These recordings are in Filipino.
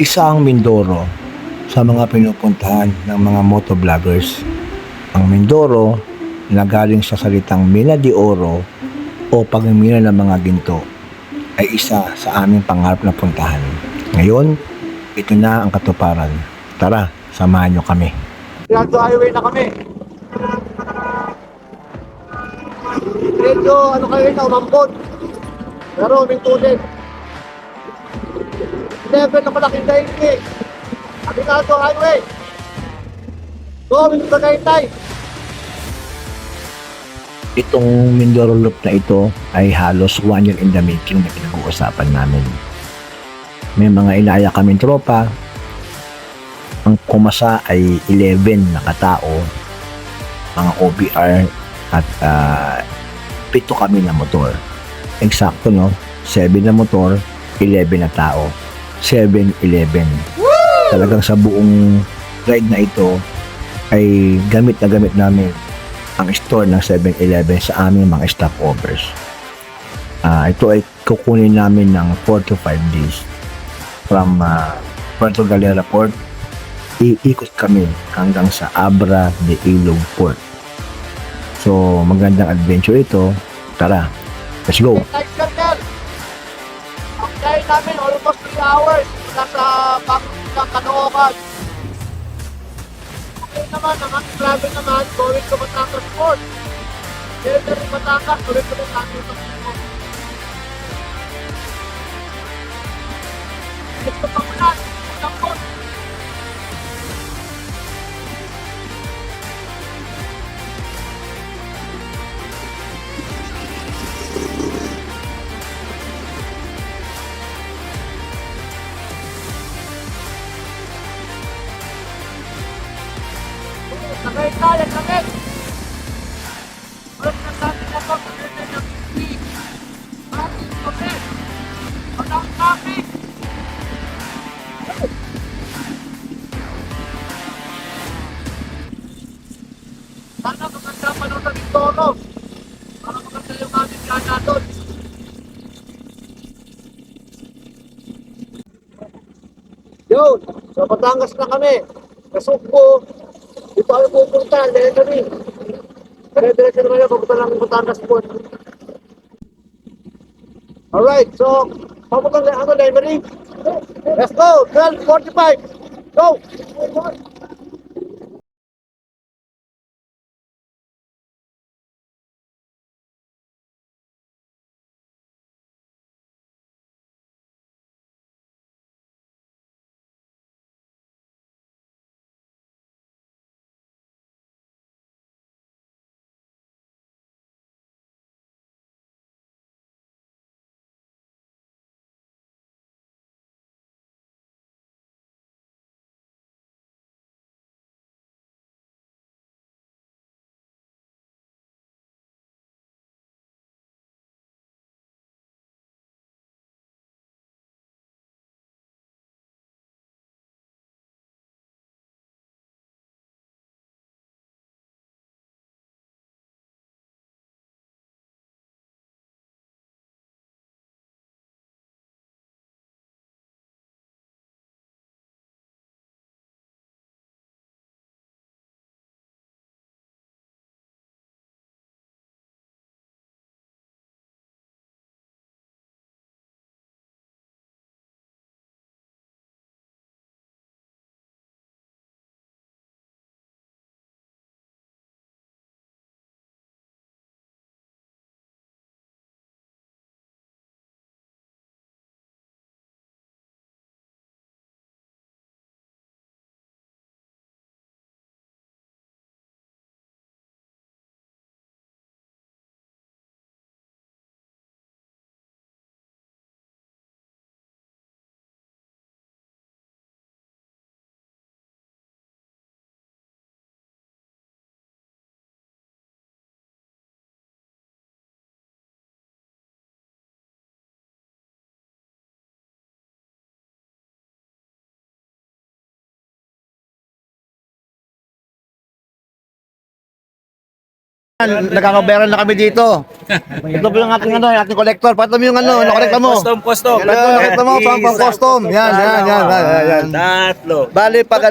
Isa ang Mindoro sa mga pinupuntahan ng mga motovloggers. Ang Mindoro na galing sa salitang Mina de Oro o pagmimina ng mga ginto ay isa sa aming pangarap na puntahan. Ngayon, ito na ang katuparan. Tara, samahan nyo kami. Grado highway na kami. Medyo kayo na umambot. Pero huminto din. Level na malaking daigdig. Grado highway. Going to Tagaytay. Itong Mindoro Loop na ito ay halos 1 year in the making na pinag-uusapan namin. May mga inaya kaming tropa. Ang kumasa ay 11 na katao, mga OBR at 7 kami na motor. Eksakto no, 7 na motor, 11 na tao. 7-11. Talagang sa buong ride na ito ay gamit na gamit namin ang store ng 7-Eleven sa aming mga stopovers. Ito ay kukunin namin ng 4 to 5 days from Puerto Galera Port. Iikot kami hanggang sa Abra de Ilog Port. So magandang adventure ito. Tara, let's go! Night circle. Ang dahil namin almost 3 hours. Mula sa Pangasinan ng Caloocan. Okay naman, ang ating travel naman going to Batangas Port. Dito rin Batangas, ulit ulit natin ito. Ito pa muna, isang port. Tagaytay, ang lamig. Ulit na natin na ito, Tagaytay ng City. Maraming kami. Walang traffic. Sana maganda pa nun sa Mindoro. Para maganda yung aming gana doon. Yun, sa Batangas na kami. Kasugbo. Di pa kami pupunta, Lemery. Dire-diretso naman yung papunta ng Batangas Port. Alright, so papunta ng Lemery. Let's go, 12:45. Go! Nagkakabayaran na kami dito. Ito po yung ating ating collector. Pato mo yung nakolekta mo. Custom. Kolekta mo, pang custom. Yan. Tatlo. Bali pag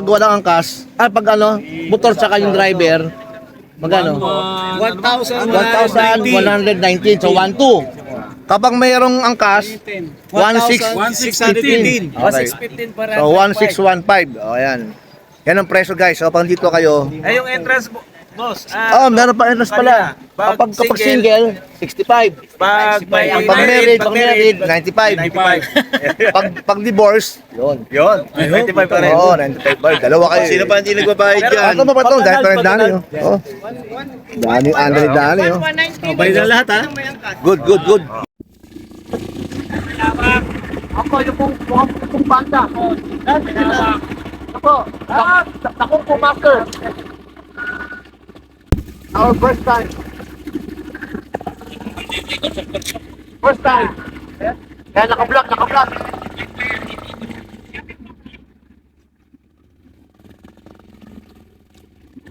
walang angkas, pag motor tsaka yung driver, magano? 1,119. So 1,200. Kapag mayroong angkas, 1,615. 1,615 para. So 1,615. O yan. Yan ang presyo guys. So pag dito kayo, Ay, yung entrance, boss. meron pa entrance pala. Kapag single, 65. Pag may Pag married, 95. Pag divorce, yun. 95 pa rin. Oo, 95 ba? Dalawa kayo. Sino pa hindi nagbabayad dyan? Ano ba ito? Dahil pa rin Dani. Oh. Dani. Oh. Bayad na lahat, ha? Good. Ako, yung pong banda. Ako, takong po master. Our first time. Kaya naka-block.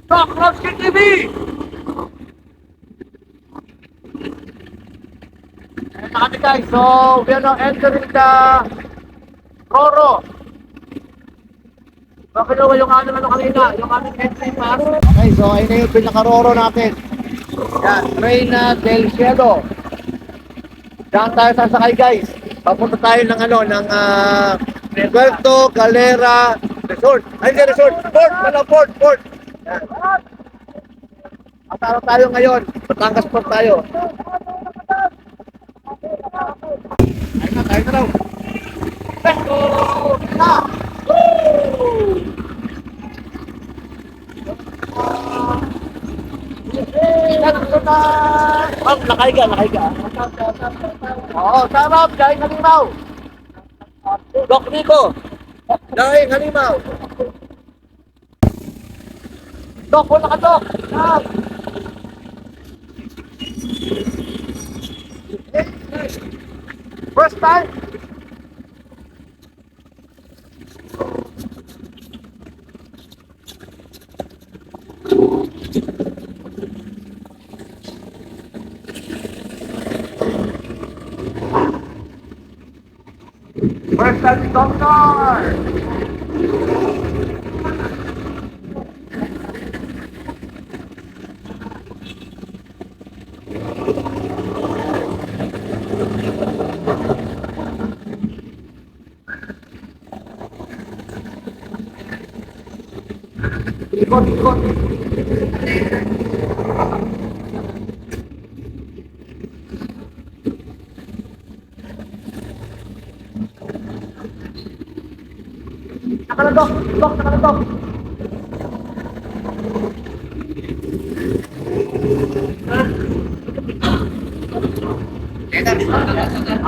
Talk Rockskin TV! Ayan na kami guys, so we are now entering the Roro. So kinuha yung aming kanina, yung aming entry pass. Okay, so ayun na yung pinaka-Roro natin. Yan, Reina del Cielo. Diyan tayo sasakay guys. Papunta tayo ng ng Puerto Galera Resort. Ay, hindi resort. Port. Yan. At ano tayo ngayon? Batangas Port tayo. Ayun na raw. Let's go! Na! Nakaiga. Oo, sarap, daing halimaw. Dok Nico, daing halimaw. Dok, wala ka, Dok. First time? First time, Doctor! Ikot. Saka na, Dok.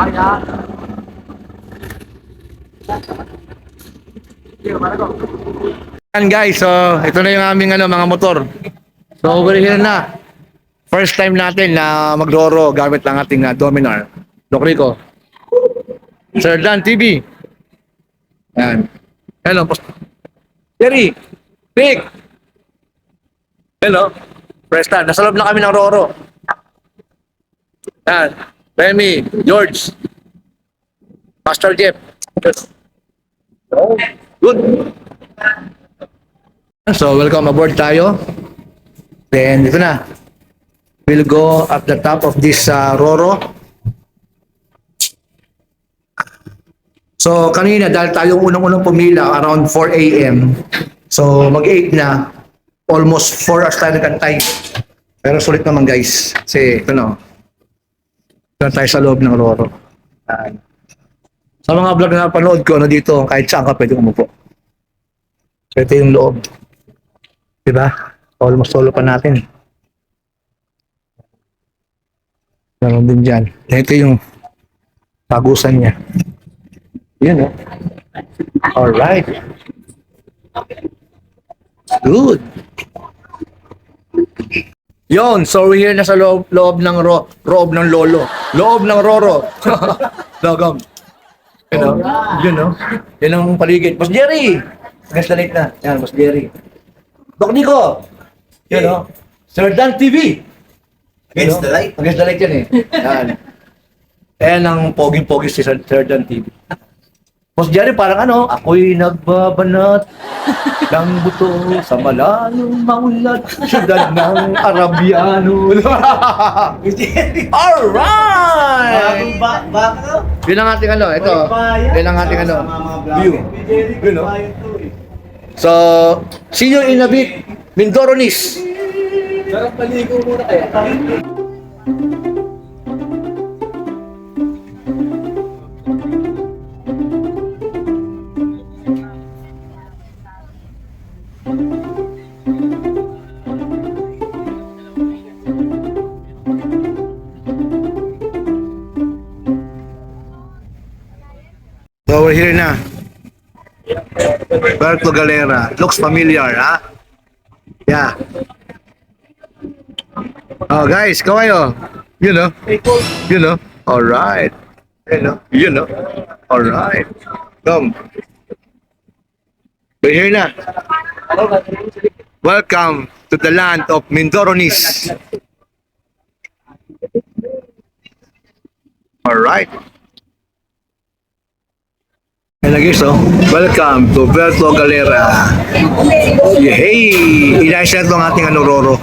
Ayan. Yan guys, so ito na yung aming mga motor. So over here na. First time natin na magroro gamit lang ating Dominar. Doc Rico. Sir Dan TV. Yan. Hello, Jerry. Rick. Hello. First time. Nasa loob na kami ng Roro. Yan. Remy, George. Pastor Jeff. Good. So, welcome aboard tayo. Then, ito na. We'll go at the top of this Roro. So, kanina, dahil tayo unang-unang pumila, around 4 a.m. So, mag-8 na. Almost 4 hours tayo nagantay. Pero sulit naman, guys. Kasi, ito na. Ito na tayo sa loob ng Roro. Sa mga vlog na napanood ko, dito, kahit saan ka pwede umupo. So, ito yung loob. Diba? Almost solo pa natin. Meron din dyan. Ito yung tagusan niya. Yun, oh. Alright. Good. Yon, so we're here na sa loob ng loob ng lolo. Loob ng Roro. Logom. Yun, oh. Yan ang paligid. Boss Jerry! Next na late na. Yan, Boss Jerry. Dok Nico! Yun, oh. Sir Dan TV. Against the light. Against the light yan eh. Yan. Ayan ang pogi-pogi si Sir Dan TV. Boss Jerry, parang ano, ako'y nagbabanat ng buto sa malayong maulat, syudad ng Arabiano. Alright! Baka Yun ang ating ano, ito. Yun ang ating ano, view. Yun no? So, see you in a bit, Mindoronis. Sarap paligo muna kaya. So we're here na. Puerto Galera. Looks familiar, ha? Yeah. Oh guys, kawayo. You know. You know. Alright. You know. You know. Alright. Come. We're here na. Welcome to the land of Mindoronis. Alright. Hello guys, oh. Welcome to Puerto Galera. Hey! Inayos na ang ating Roro.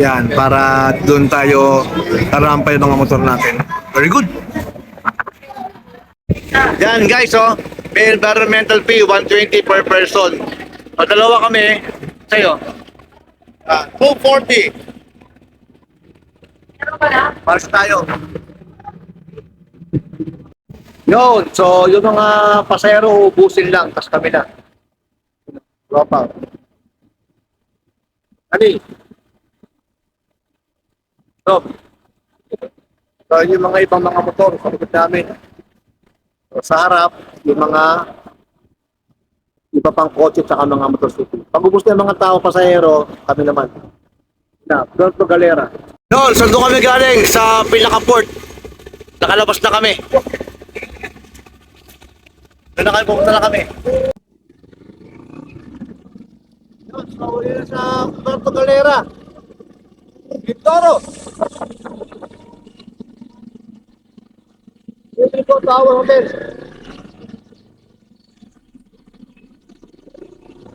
Yan, para doon tayo tarampay ng mga motor natin. Very good. Yan guys, oh. May environmental fee, 120 per person. O, dalawa kami. Sa'yo. 240. Para sa tayo. Yun, so yung mga pasahero ubusin lang, tas kami na. Dropout. Ani? So yung mga ibang mga motor sa likod namin. So, sa harap, yung mga iba pang kotse at saka mga motorcycle. Pag ubus na yung mga tao pasahero, kami naman. Na, Puerto Galera. Yun, saan doon kami galing? Sa pinaka-port. Nakalabas na kami. Doon na kami, pupunta na kami. Yun, so uli na sa Puerto Galera. Victoro! Ito Tower Hotel.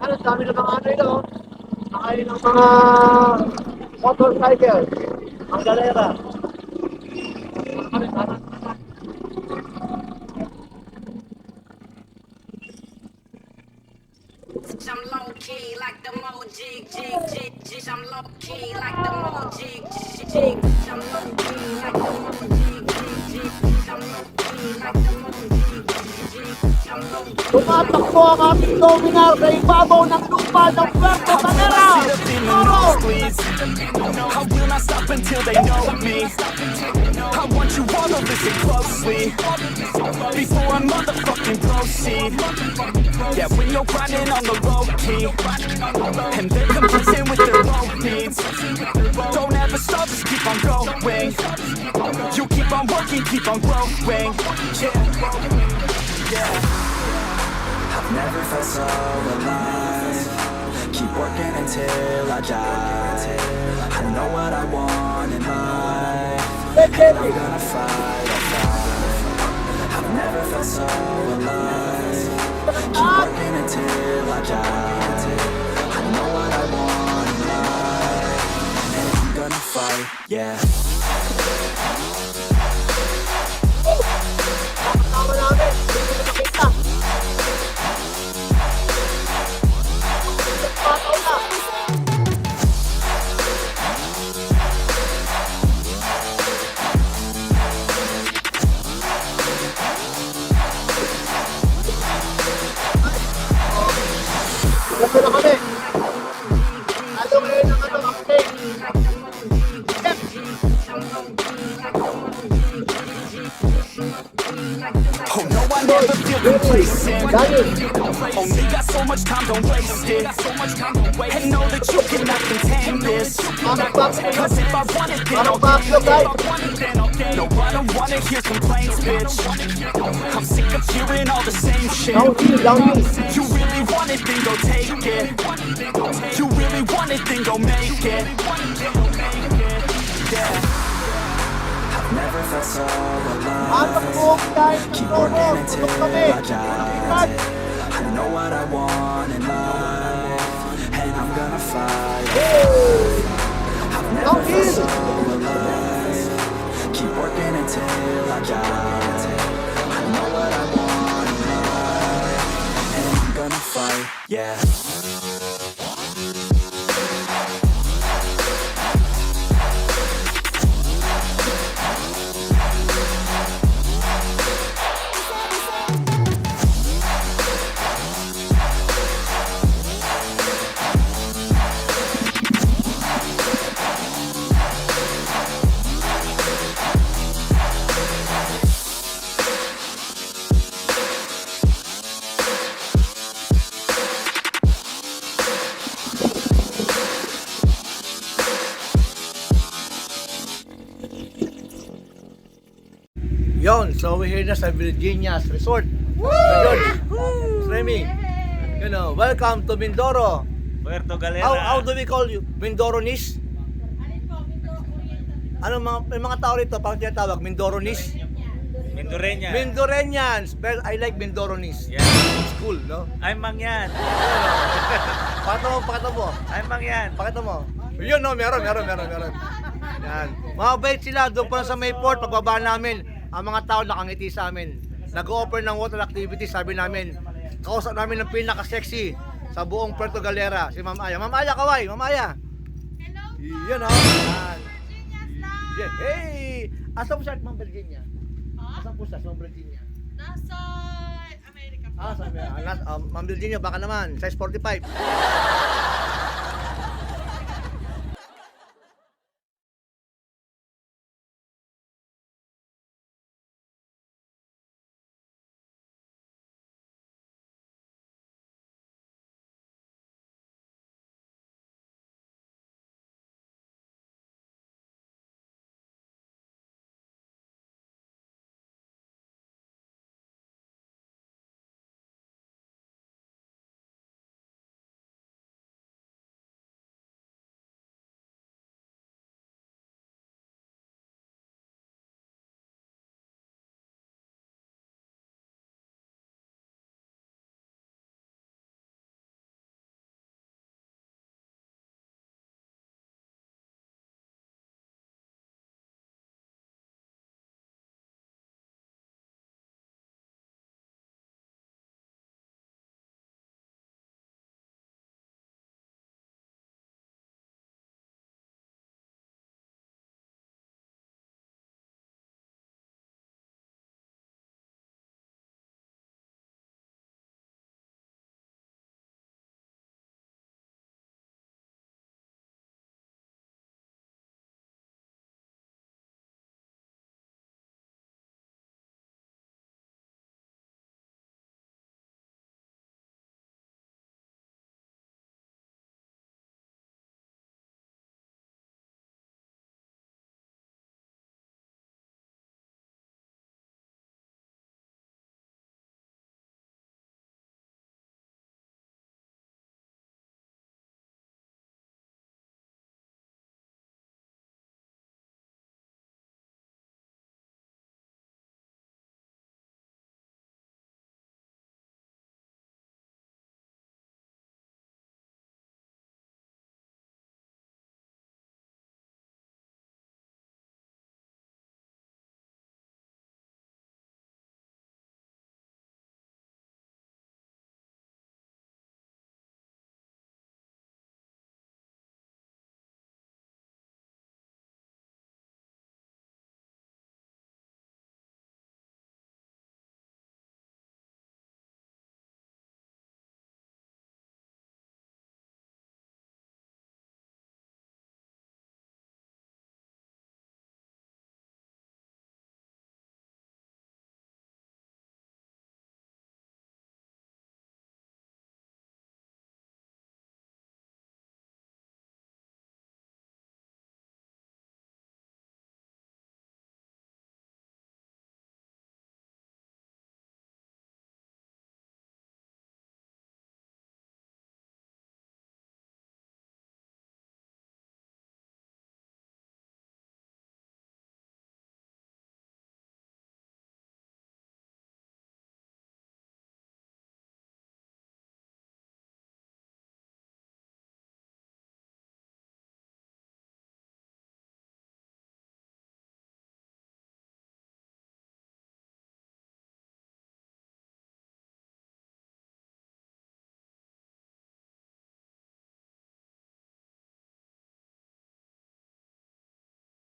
Ano, dami na mga ano ito. Nakain ng mga motorcycle. Ang Galera. I'm low key like the mo jig jig jig jig. I'm low key like the mo jig jig jig. I'm low key like the mo jig jig jig. I'm low key like the mo jig jig jig. I'm low key. Tumatakbo ang ating dominar sa ibabaw ng lupa ng Puerto Galera. I will not stop until they know me. I want you all to listen closely before I motherfucking proceed. Yeah, when you're grinding on the low key and they're complacent with their low needs, don't ever stop, just keep on going. You keep on working, keep on growing. Yeah. I've never felt so alive. Keep working until I die. I know what I want in life, and I'm gonna fight. I've never felt so alive. Keep working until I die. I know what I want in life, and I'm gonna fight. Yeah. Ito na kami. Ano ngayon ang ano, update? Oh no, I never feel complacent. Only got so much time, don't waste it. And know that you cannot contain this. Cause if I want it, then I'll Parang get it. Baguio, If guys. I want it, then I'll get it. No, I don't wanna hear complaints, bitch. I'm sick of hearing all the same shit. Downhill. You really want it, then go take it. You really want it, then go make it. Yeah. I've never felt so Anak alive. po, guys. Keep Roro, working until tulog kami. I die. I know what I want in life, and I'm gonna fight. I've never felt so alive. Keep working until I die. I know what I want in life, and I'm gonna fight. Yeah. Yon, so we're here na sa Virginia's Resort. Sa George. Remy. You know, welcome to Mindoro. Puerto Galera. How do we call you? Mindoronis? Ano may mga tao rito parang tinatawag Mindoronis? Mindoreña. Mindorenians. Well, I like Mindoronis. Yan. It's cool, no? Ay, mang yan. Pakita mo. Ay, mang yan. Pakita mo. Yun, no, meron. Yan. Mabait sila doon pa sa Mayport, pagbaba namin. Ang mga tao nakangiti sa amin. Nag-offer ng water activity, sabi namin. Kausap namin ng pinaka-sexy sa buong Puerto Galera, si Ma'am Aya. Ma'am Aya, kaway, Ma'am Aya. Hello po. Yan, oh. Yan. Virginia style. Yeah. Hey! Asan po siya, Ma'am Virginia? Ah, Asan po siya, Ma'am Virginia? nasa Amerika po. Sabi, Ma'am Virginia, baka naman, size 45.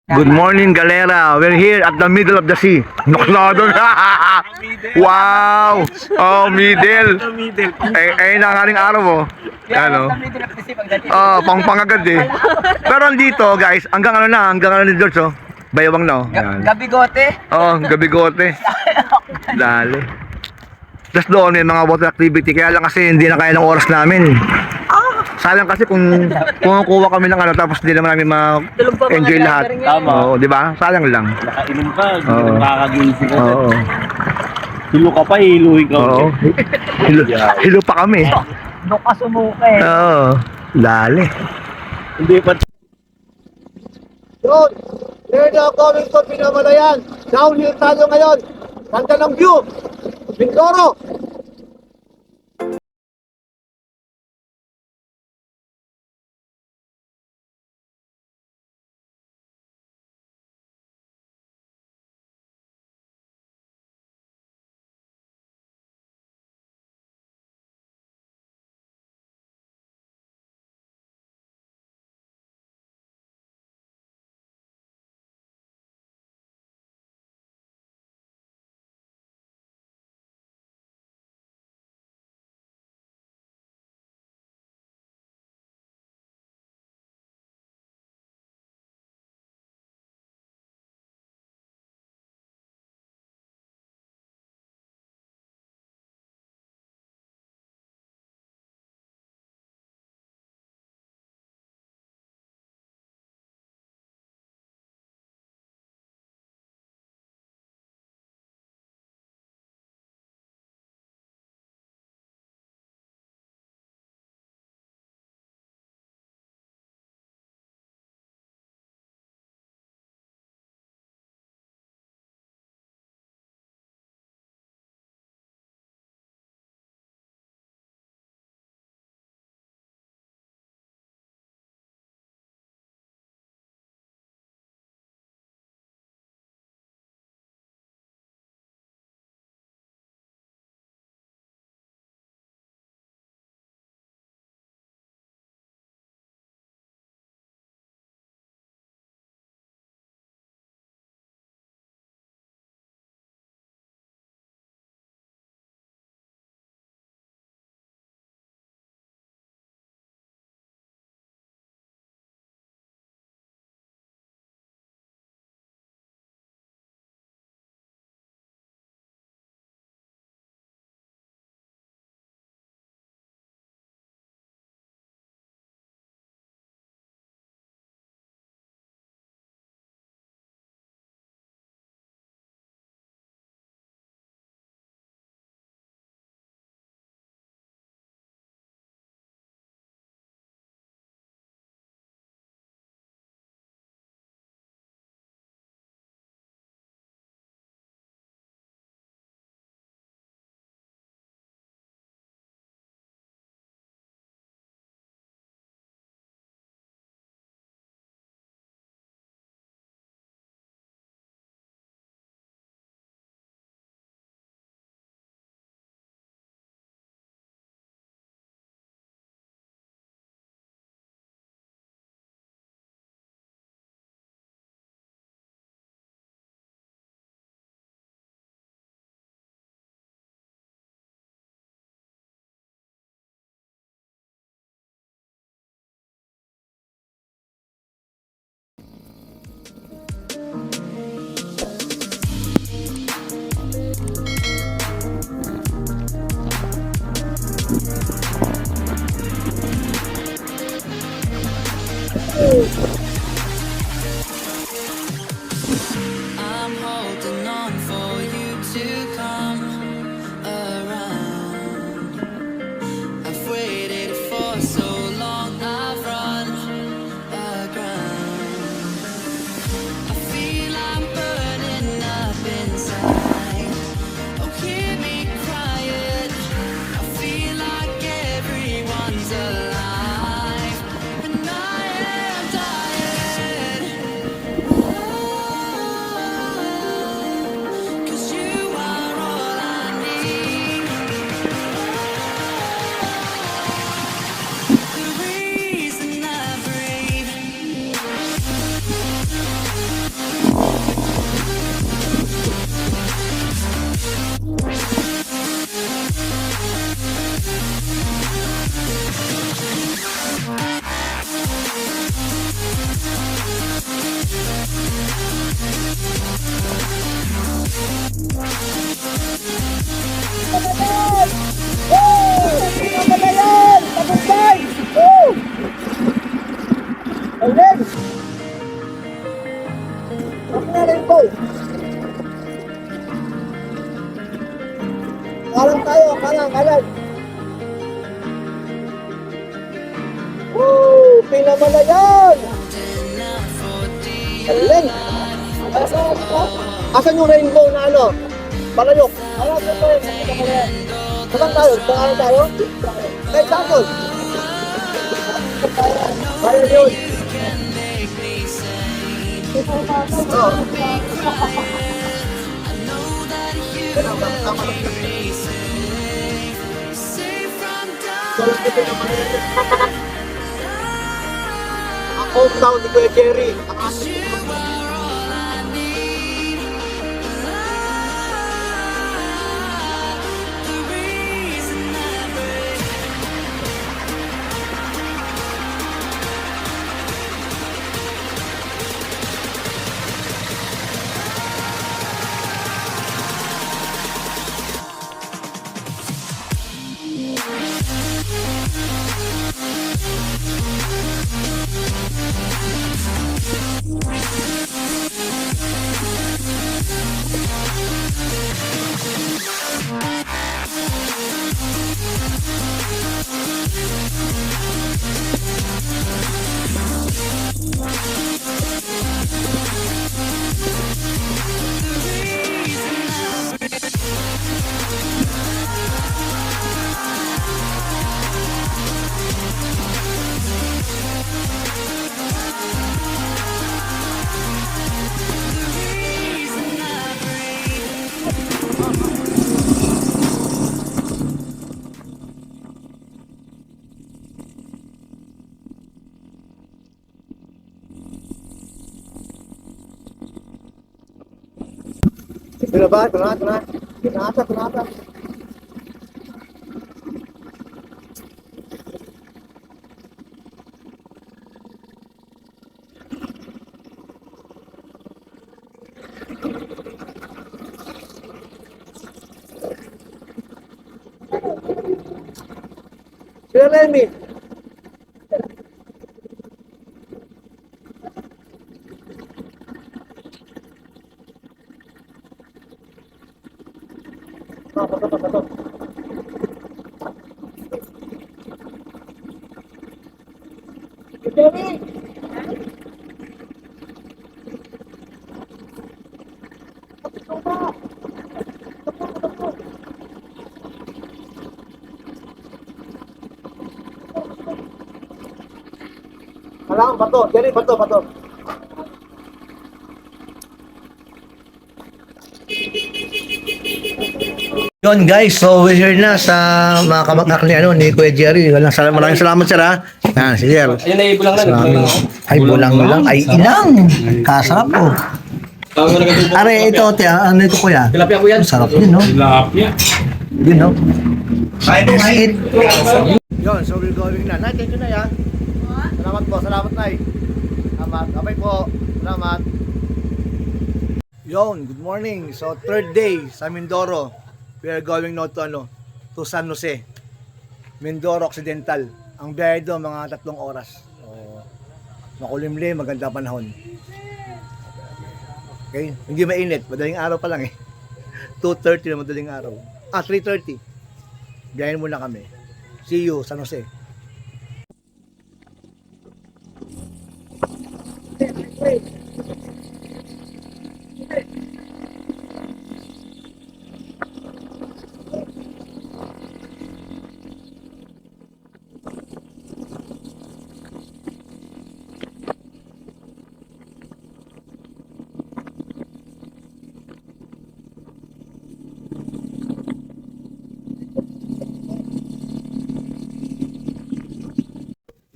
Good morning, Galera. We're here at the middle of the sea. Noklado na. Wow! Oh, middle. Eh, nangaling araw mo. Ano? Pang-agad eh. Pero andito, guys, hanggang ni George, oh. Baywang na, oh. Yan. Gabigote. Oh, gabigote. Dali. Tapos doon may mga water activity, kaya lang kasi hindi na kaya ng oras namin. Sayang kasi kung kuha kami ng tapos hindi naman namin ma-enjoy lahat. Tama. Oo, di ba? Sayang lang. Nakainom ka, hindi Oo. ka nakakagising ka. Oo. Hilo ka pa, hiluhin ka. Oo. Hilo pa kami. Doon ka sumuka eh. Oo. Dali. Hindi pa. Yun, here na coming to Pinamalayan. Downhill tayo ngayon. Ganda ng view. Mindoro. Ayun! Ako na rainbow! Kalang tayo, kalang! Woo! Pinamalayan! Galing! Asan yung rainbow na ano? Palayok! Saan tayo? Saan tayo? Kay Tapos! Kaya yun! Ang hometown ni Kuya Jerry, ang ating ito na ba? Ito na. Tunata. Sila Remy. Pato. Jerry! Alam, bato. Jerry, bato. Yun guys, so we're here na sa mga kamag-anak ni Kuya Jerry. Maraming salamat sir ha. Yan, si Sir. Ayun na, ibulang lang. Ay, bulang lang. Ay, inang. Kasarap po. Are, ito, ano ito kuya? Tilapia ko yan. Sarap din, no? Tilapia. Yun, no? Kahit. Yun, so we're going na. Nay, thank you na ya. Salamat po, Nay. Salamat. Abay po. Salamat. Yun, good morning. So, third day sa Mindoro. We are going now to San Jose. Mindoro Occidental. Ang biyahe doon, mga 3 oras. So, makulimlim, maganda panahon. Okay? Hindi mainit, madaling araw pa lang eh. 2:30 na madaling araw. 3:30. Biyahin muna kami. See you, San Jose.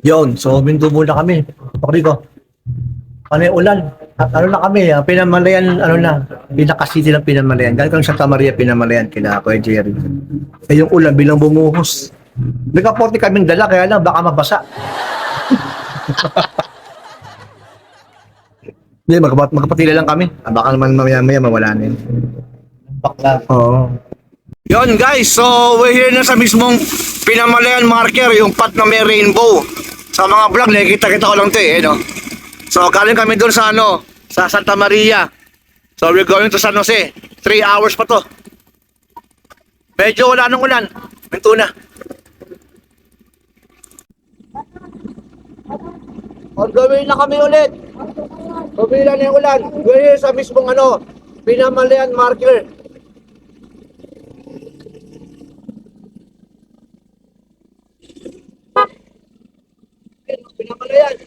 Yun, so minto muna kami. Pakrigo. Ano yung ulan? At ano na kami, Pinamalayan, pinaka-city ng Pinamalayan. Galing kami sa Santa Maria, Pinamalayan, kina Kuya Jerry. Eh yung ulan, bilang bumuhos. Nagka-40 kaming dala, kaya lang baka mabasa. Hindi, magkapatila lang kami. Baka naman mamaya mawala na yun. Bakla. Oo. Yun guys, so we're here na sa mismong Pinamalayan marker, yung pat na may rainbow. Sa mga vlog, nakikita-kita ko lang ito eh, no? So, galing kami doon sa sa Santa Maria. So, we're going to San Jose. 3 hours pa to. Medyo wala nung ulan. Minto na. On the way na kami ulit. Pabila na yung ulan. We're here sa mismong Pinamalayan marker. Pinamalayan.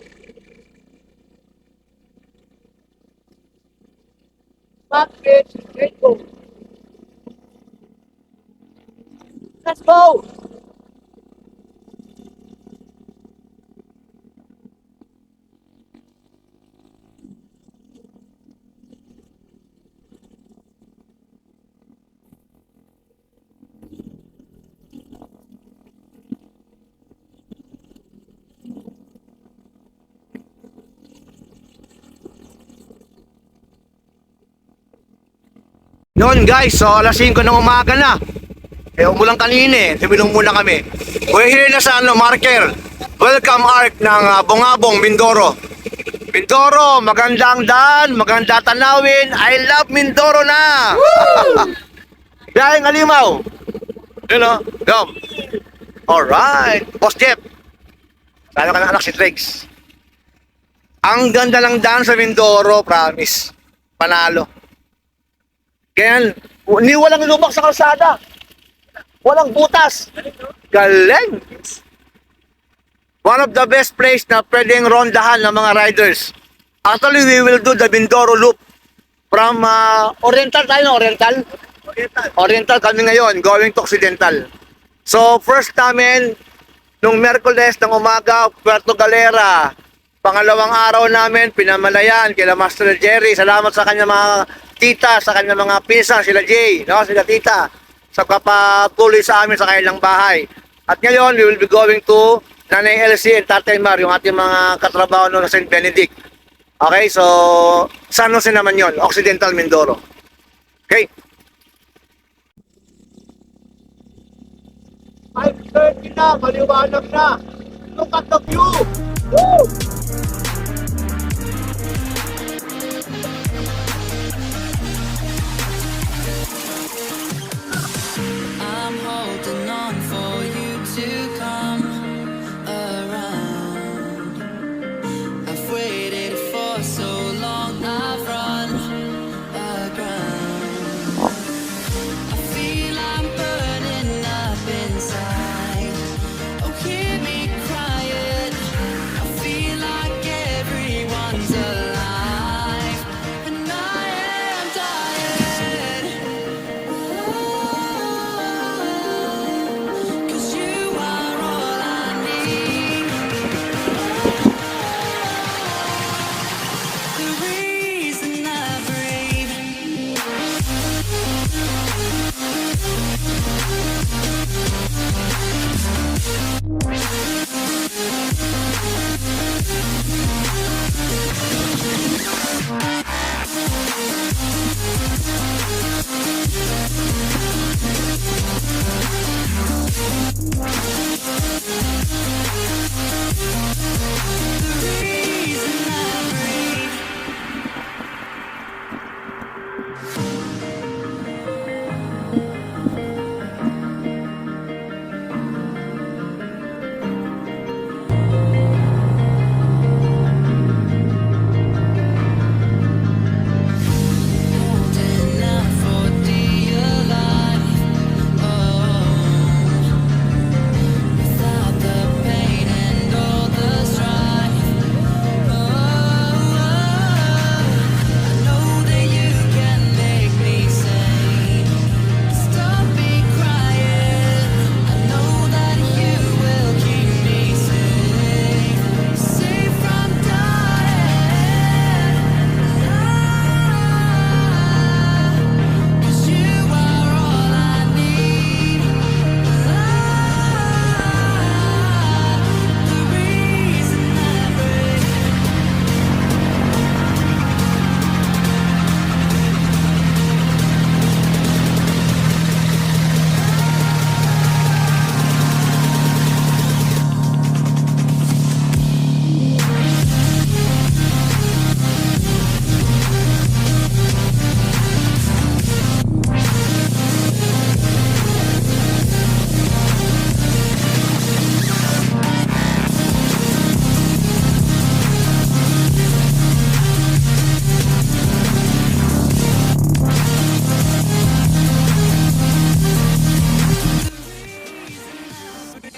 Backpage, rainbow. Let's go! Noon guys, so alas 5 ng umaga na. Umulang kanina eh, tumilong muna kami. We're here na sa marker. Welcome Arc ng Bungabong, Mindoro. Mindoro, magandang daan, maganda tanawin. I love Mindoro na! Biyaheng Alimaw. You know, come. Alright, Boss Jeff. Sana ka ng anak si Trex. Ang ganda ng daan sa Mindoro, promise. Panalo. Kaya, walang lubak sa kalsada. Walang butas. Galing. One of the best place na pwedeng rondahan ng mga riders. Actually, we will do the Mindoro Loop. From Oriental tayo, no? Oriental kami ngayon, going to Occidental. So, first namin, nung Merkules ng umaga, Puerto Galera. Pangalawang araw namin, Pinamalayan, kila Master Jerry. Salamat sa kanya mga tita, sa kanya mga pinsan, sila Jay, no? Sila tita, sa kapatuloy sa amin sa kanilang bahay. At ngayon, we will be going to Nanay LC and Tatay Mar, yung ating mga katrabaho no, sa St. Benedict. Okay, so, San Jose naman yon, Occidental Mindoro. Okay? 5:30 na, maliwanag na. Look at the view! Woo! I'm holding on for you to come around. I've waited for so long, I've run aground. I feel I'm burning up inside. Oh, hear me crying. I feel like everyone's alive, and I am dying. 'Cause you are all I need. The reason I breathe.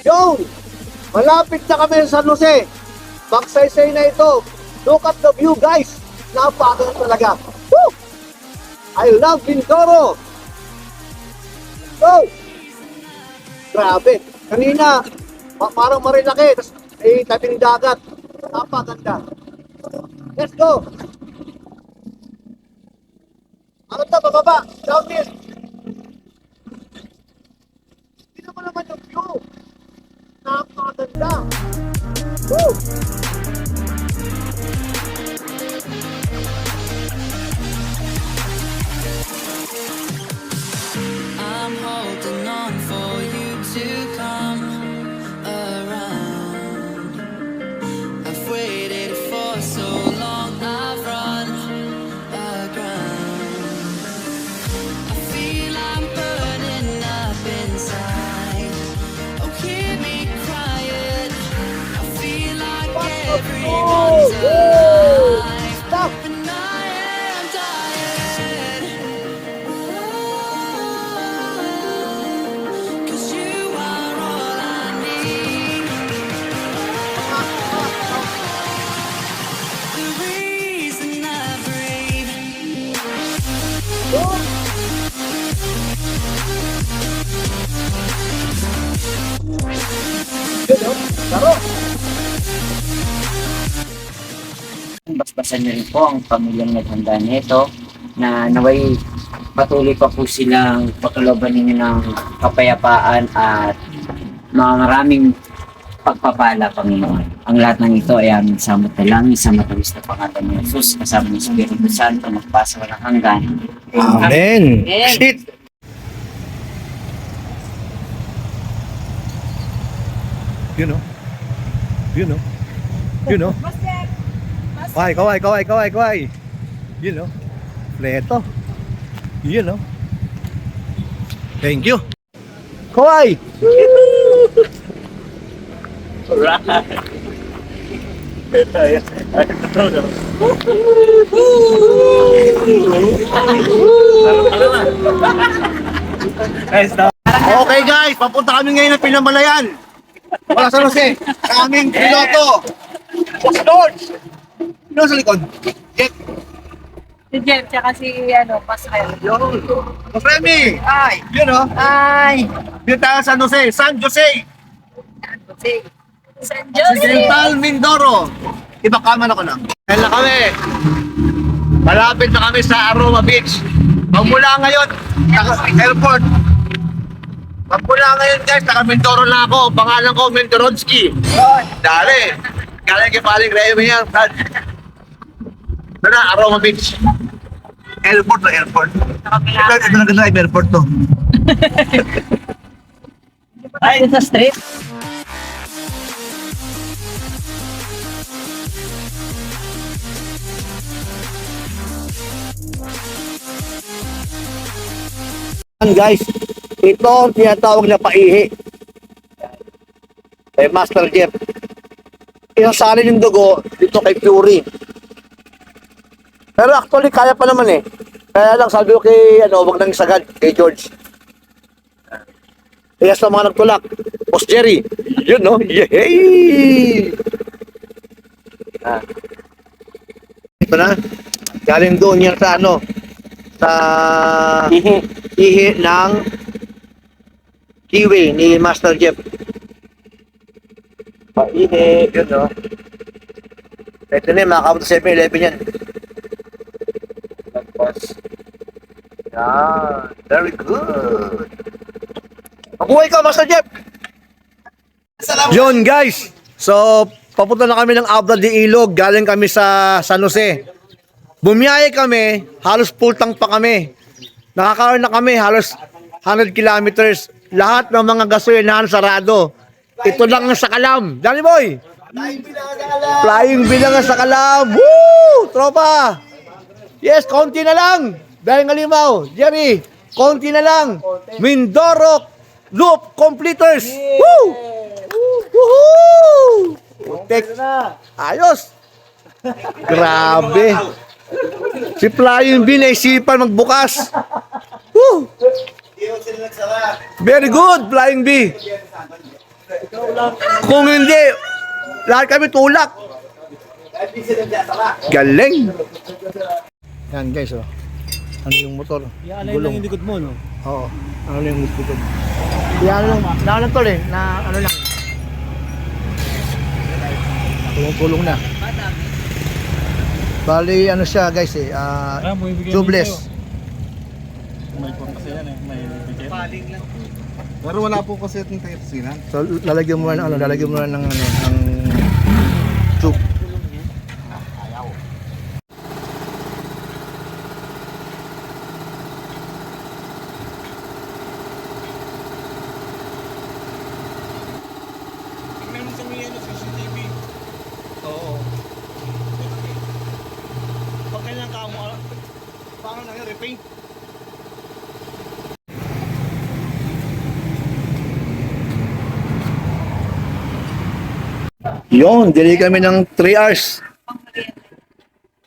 Yun! Malapit na kami sa San Jose. Magsaysay na ito. Look at the view, guys. Napakaganda talaga. Woo! I love Mindoro. Go! Grabe. Kanina, parang Marilaki. Tapos, tabing dagat. Napakaganda. Let's go! Ano to, bababa? Downhill. Tignan mo naman yung view. Napakaganda. Woo! I'm holding on for you to come around. I've waited for so long, I've run aground. I feel I'm burning up inside. Oh, hear me crying. I feel like everyone's alive. Stop! And I am dying. 'Cause you are all I need. The reason I breathe. Yun, oh. Laro. Basbasan niyo rin po ang pamilyang naghanda nito na naway patuloy pa po silang pagkalooban ninyo ng kapayapaan at mga maraming pagpapala, Panginoon. Ang lahat ng ito ay aming samot na lang sa matamis na pangalan ni Jesus kasama ng Espiritu Santo magpasa walang hanggan. Amen. Amen. Shit. You know. You know. You know. Kaway. You know. Pleto. You know. Thank you. Kaway. Okay guys, papunta kami ngayon ng Pinamalayan. Wala sa Jose. Kaming piloto. Boss George. Sino sa likod? Jet. Si Jeff, tsaka si, Pascal. Yun. Boss Remy. Ay! Yun o. Ay! Dito tayo sa San Jose. San Jose. San Jose! Central Mindoro. Iba kaman ako na. Kaya na kami. Malapit na kami sa Aroma Beach. Magmula ngayon, airport. Magmula ngayon guys, naka Mindoro na ako. Pangalan ko, Mindoronski. Dali. Galing kay Paling Remy yan. Ito na, Aroma Beach. Airport to airport. Ito na ganda yung airport to. Ay, sa street. Guys, ito ang tinatawag na paihi. Kay Master Jeff. Isasalin yung dugo dito kay Fury. Pero actually, kaya pa naman eh. Kaya lang, sabi ko kay, wag nang isagad, kay George. Kaya sa mga nagtulak, Boss Jerry. Yun, no? Yay! Ito na. Galing doon yan sa sa ihi ng kiwi ni Master Jeff. Paihi, yun, no? Ito na yung makakabot sa 7-Eleven yan. Yeah, very good. Mabuhay ka, Master Jeff! Yun guys. So, papunta na kami ng Abra de Ilog. Galing kami sa San Jose. Bumiyahe kami, halos full tank pa kami. Nakakaroon na kami halos 100 kilometers. Lahat ng mga gasolinahan sarado. Ito lang ang Sakalam. Dali boy! Flying bilang ang Sakalam. Woo! Tropa! Yes, konti na lang. Dahil ngalimaw, Jerry, konti na lang. Mindoro Loop Completers. Woo! Woohoo! Putek. Ayos. Grabe. Si Flying Bean ay sipan magbukas. Woo! Very good, Flying Bee. Kung hindi, lahat kami tulak. Galing. Yan guys, oh. Ano yung motor? Gulong. Yung likod mo, no? Oo. Ano yung likod? Yan lang. Lang tol eh. Na ano lang. Tulong-tulong na. Bali, ano siya guys eh. Tubeless. May pang kasi yan eh. May bigyan. Paling lang. Pero wala po kasi itong tayasinan. So lalagyan mo na ng tube. Tingnan mo sa may CCTV. Oo. Pag kailan ka mo, paano na yun, repaint? Yun, dili kami ng 3 hours.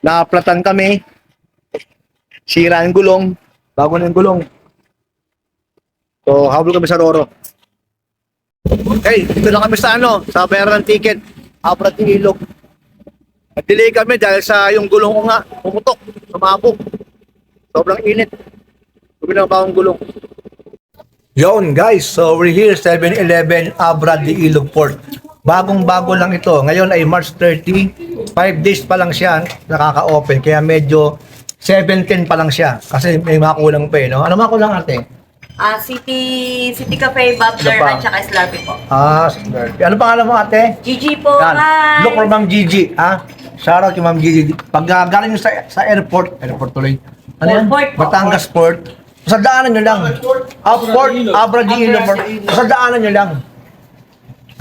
Naaplatan kami. Sira ang gulong. Bago na yung gulong. So, habol kami sa Roro. Okay, dito na kami sa ano, sa bayaran ng ticket. Abrat ng ilog. Nag-delay kami dahil sa yung gulong ko nga, pumutok, sumabog. Sobrang init. Tumilang pa akong gulong. Yon guys, so we're here, 7-Eleven, Abra de Ilog Port. Bagong-bago lang ito. Ngayon ay March 30. 5 days pa lang siya nakaka-open. Kaya medyo 7-10 pa lang siya. Kasi may makulang pa eh, no? Ano makulang ate? City Cafe, Bubbler, Ano pa? at saka Slurpee po. Slurpee. Ano pangalan mo ate? Gigi po, Yan. hi! Look for Ma'am Gigi, ha? Shoutout kay Ma'am Gigi. Pag galing nyo sa airport tuloy. Ano yan? Port po. Batangas Port. Sa daanan nyo lang. Port, Abra de Ilog Port. Sa daanan nyo lang.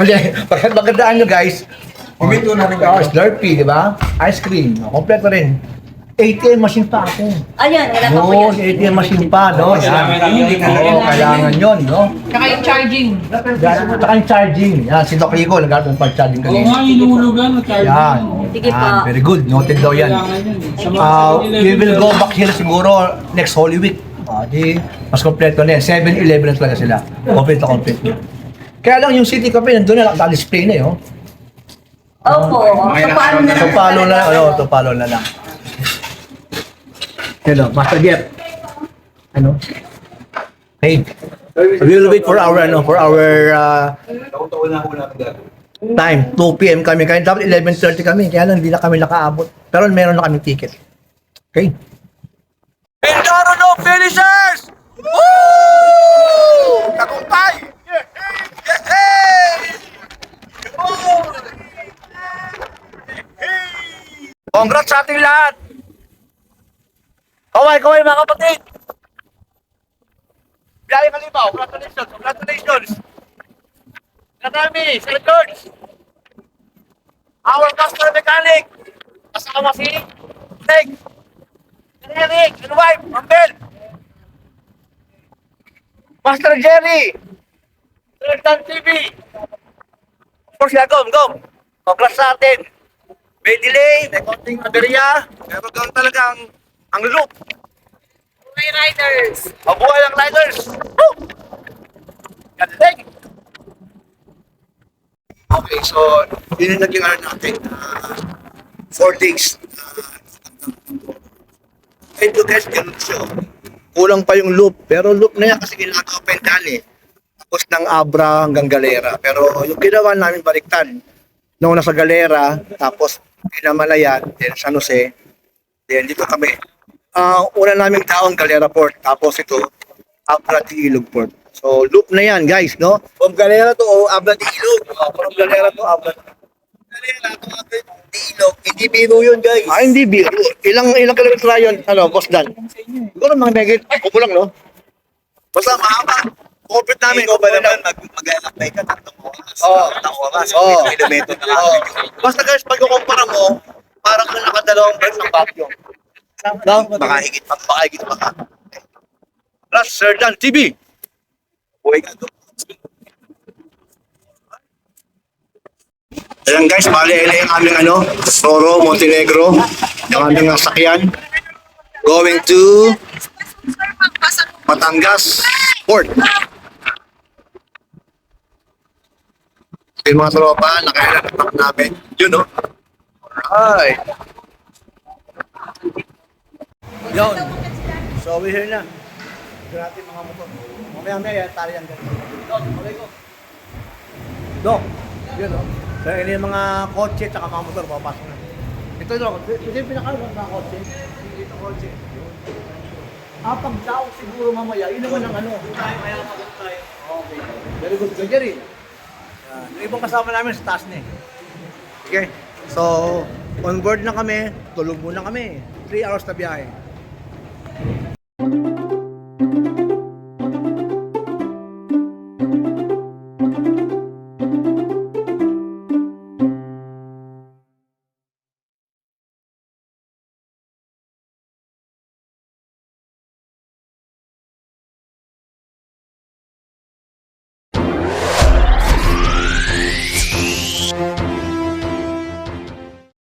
Hindi, pagkadaan nyo guys, uminto na rin Slurpee, di ba? Ice cream, kompleto rin. ATM machine pa ako. Ayan, wala pa po Oo, yan. ATM machine pa, no? Oo, kailangan yun, no? Saka yung charging. Saka yung charging. Yan, si Doc Rico, nagkakaroon pang charging kanina. Inulugan, Yan. Sige po. Yan, very good. Noted daw yan. We will go back here siguro next Holy Week. Di, mas kompleto na yan. 7-Eleven na talaga sila. Complete na complete. Kaya lang yung City Cafe, nandun na lang, naka-display na yun. Opo. Tupalo na lang. Tupalo na lang, tupalo na lang. Hello, Master Jeff. Ano? Hey, we'll wait for our time. 2 p.m. kami. Kaya dapat 11:30 kami. Kaya lang hindi na kami nakaabot. Pero meron na kaming ticket. Okay? Mindoro no finishers! Woo! Tagumpay! Congrats sa ating lahat! Kaway mga kapatid! Biyahe Kalibaw, congratulations! Karami, Sir George! Our master mechanic! Kasama si Greg! Eric, and wife, Mambel! Master Jerry! Sir TV! Of course, Gom! Congrats sa atin! May delay, may konting aberya, pero ganoon talagang ang loop. May riders. Mabuhay ang riders! Woo! Galing! Okay, so yun yung naging ano natin, 4 days. Ito guys, ganun siya. Kulang pa yung loop, pero loop na yan kasi ginagawa pa yung dali. Tapos ng Abra hanggang Galera. Pero yung ginawa namin baliktad, nung nasa Galera, tapos Pinamalayan, then San Jose, then dito kami. Una naming taong Galera Port, tapos ito, Abra de Ilog Port. So, loop na yan, guys, no? From Galera to Abra de Ilog. From Galera to Abra de Ilog. Hindi biro yun, guys. Hindi biro. Ilang kilometer yun, boss Dan? Siguro mga megit. Kukulang, no? Basta mahaba. Corporate namin. Ikaw ba naman mag-alakbay ka tatlong oras? Oo. Kilometer na basta guys, pag kukumpara mo, parang kung nakadalawang breath ng bagyo. No? Baka higit pa. Plus, Sir Dan TV. Buhay ka doon. Ayan guys, bali yung aming Roro, Montenegro. Yung aming sakyan. Going to Batangas Port. Yung mga tropa, nakailan na pack namin. Yun, no? Alright. Yun. So, we're here na. Ito natin mga motor. Mamaya-maya, tali yan. Dok, okay ko. Dok, yun, no? So, yun yung mga kotse at mga motor, papasok na. Ito, Dok. Ito yung pinakaroon ng kotse. Ito kotse. Pag daw siguro mamaya, yun naman ang ano. Kaya mag-up tayo. Okay. Very good. Good, Jerry. Yung ibang kasama namin sa taas na eh. Okay. So, on board na kami. Tulog muna kami. 3 hours na biyahe.